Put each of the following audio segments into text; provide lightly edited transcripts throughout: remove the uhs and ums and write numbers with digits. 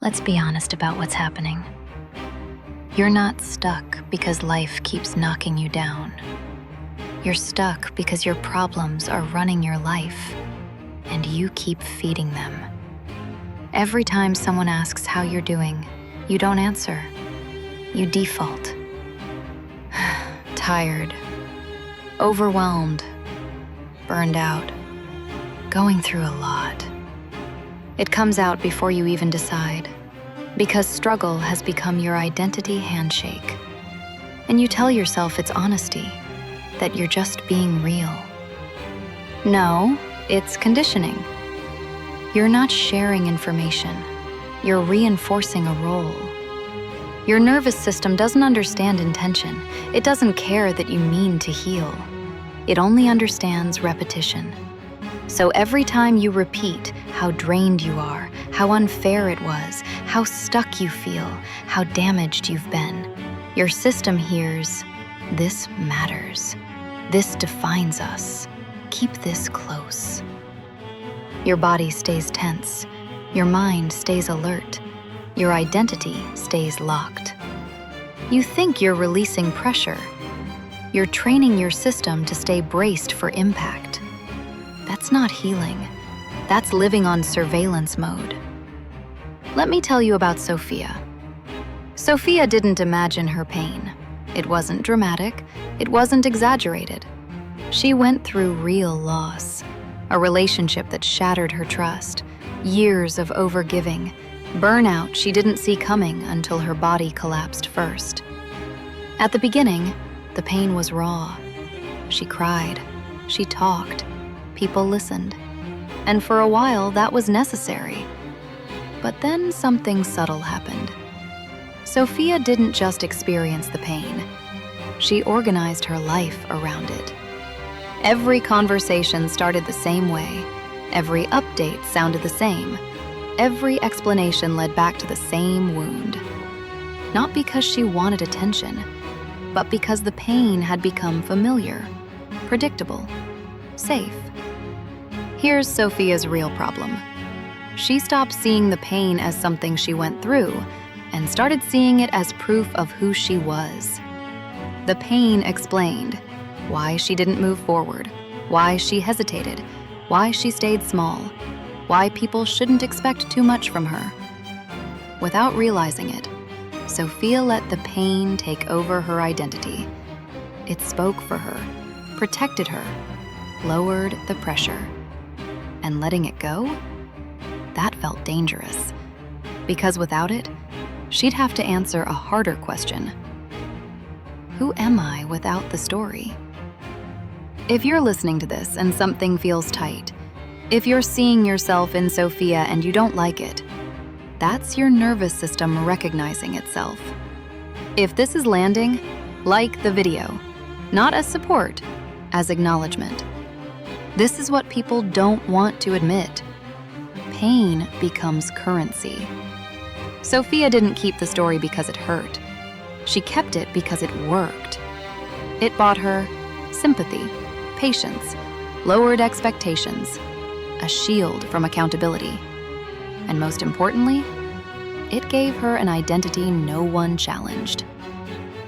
Let's be honest about what's happening. You're not stuck because life keeps knocking you down. You're stuck because your problems are running your life, and you keep feeding them. Every time someone asks how you're doing, you don't answer. You default. Tired, overwhelmed, burned out, going through a lot. It comes out before you even decide, because struggle has become your identity handshake. And you tell yourself it's honesty, that you're just being real. No, it's conditioning. You're not sharing information. You're reinforcing a role. Your nervous system doesn't understand intention. It doesn't care that you mean to heal. It only understands repetition. So every time you repeat how drained you are, how unfair it was, how stuck you feel, how damaged you've been, your system hears, "This matters. This defines us. Keep this close." Your body stays tense. Your mind stays alert. Your identity stays locked. You think you're releasing pressure. You're training your system to stay braced for impact. That's not healing. That's living on surveillance mode. Let me tell you about Sophia. Sophia didn't imagine her pain. It wasn't dramatic. It wasn't exaggerated. She went through real loss, a relationship that shattered her trust, years of overgiving, burnout she didn't see coming until her body collapsed first. At the beginning, the pain was raw. She cried. She talked. People listened. And for a while, that was necessary. But then something subtle happened. Sophia didn't just experience the pain. She organized her life around it. Every conversation started the same way. Every update sounded the same. Every explanation led back to the same wound. Not because she wanted attention, but because the pain had become familiar, predictable, safe. Here's Sophia's real problem. She stopped seeing the pain as something she went through and started seeing it as proof of who she was. The pain explained why she didn't move forward, why she hesitated, why she stayed small, why people shouldn't expect too much from her. Without realizing it, Sophia let the pain take over her identity. It spoke for her, protected her, lowered the pressure. And letting it go? That felt dangerous. Because without it, she'd have to answer a harder question. Who am I without the story? If you're listening to this and something feels tight, if you're seeing yourself in Sophia and you don't like it, that's your nervous system recognizing itself. If this is landing, like the video, not as support, as acknowledgement. This is what people don't want to admit. Pain becomes currency. Sophia didn't keep the story because it hurt. She kept it because it worked. It bought her sympathy, patience, lowered expectations, a shield from accountability. And most importantly, it gave her an identity no one challenged.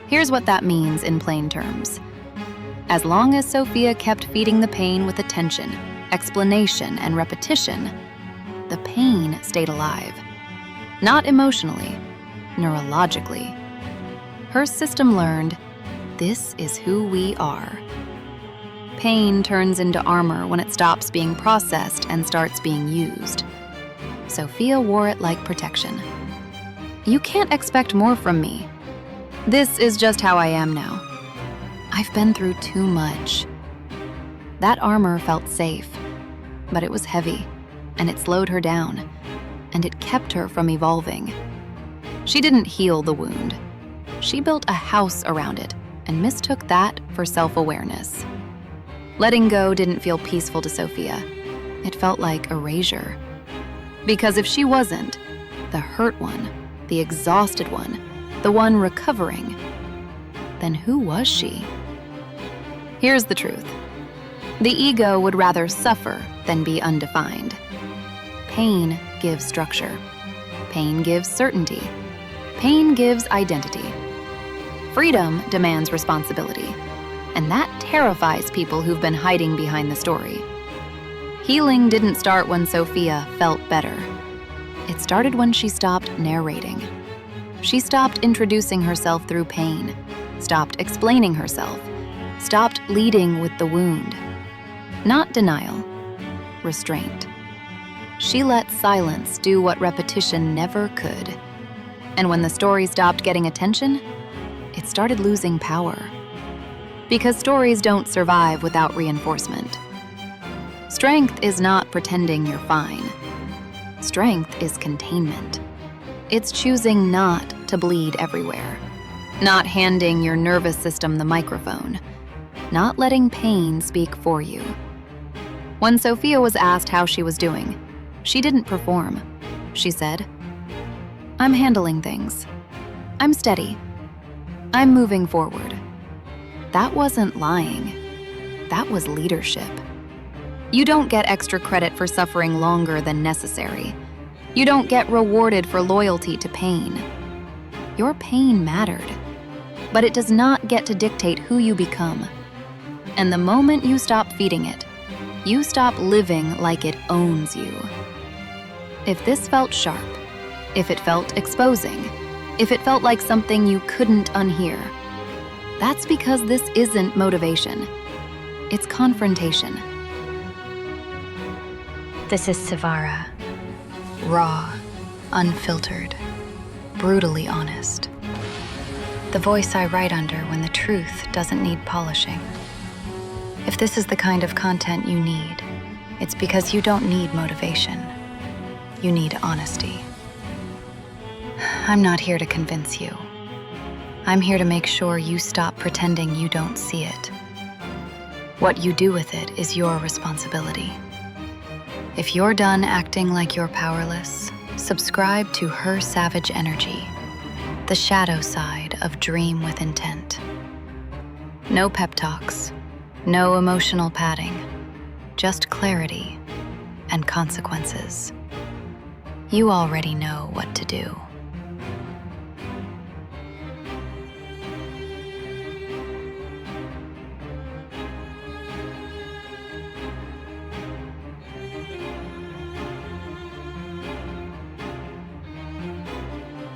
Here's what that means in plain terms. As long as Sophia kept feeding the pain with attention, explanation, and repetition, the pain stayed alive. Not emotionally, neurologically. Her system learned, this is who we are. Pain turns into armor when it stops being processed and starts being used. Sophia wore it like protection. You can't expect more from me. This is just how I am now. I've been through too much. That armor felt safe, but it was heavy, and it slowed her down, and it kept her from evolving. She didn't heal the wound. She built a house around it and mistook that for self-awareness. Letting go didn't feel peaceful to Sophia. It felt like erasure. Because if she wasn't, the hurt one, the exhausted one, the one recovering, then who was she? Here's the truth. The ego would rather suffer than be undefined. Pain gives structure. Pain gives certainty. Pain gives identity. Freedom demands responsibility, and that terrifies people who've been hiding behind the story. Healing didn't start when Sophia felt better. It started when she stopped narrating. She stopped introducing herself through pain, stopped explaining herself, stopped leading with the wound. Not denial, restraint. She let silence do what repetition never could. And when the story stopped getting attention, it started losing power. Because stories don't survive without reinforcement. Strength is not pretending you're fine. Strength is containment. It's choosing not to bleed everywhere, not handing your nervous system the microphone, not letting pain speak for you. When Sophia was asked how she was doing, she didn't perform. She said, "I'm handling things. I'm steady. I'm moving forward." That wasn't lying. That was leadership. You don't get extra credit for suffering longer than necessary. You don't get rewarded for loyalty to pain. Your pain mattered, but it does not get to dictate who you become. And the moment you stop feeding it, you stop living like it owns you. If this felt sharp, if it felt exposing, if it felt like something you couldn't unhear, that's because this isn't motivation. It's confrontation. This is Savara. Raw, unfiltered, brutally honest. The voice I write under when the truth doesn't need polishing. If this is the kind of content you need, it's because you don't need motivation. You need honesty. I'm not here to convince you. I'm here to make sure you stop pretending you don't see it. What you do with it is your responsibility. If you're done acting like you're powerless, subscribe to Her Savage Energy, the shadow side of Dream with Intent. No pep talks, no emotional padding, just clarity and consequences. You already know what to do.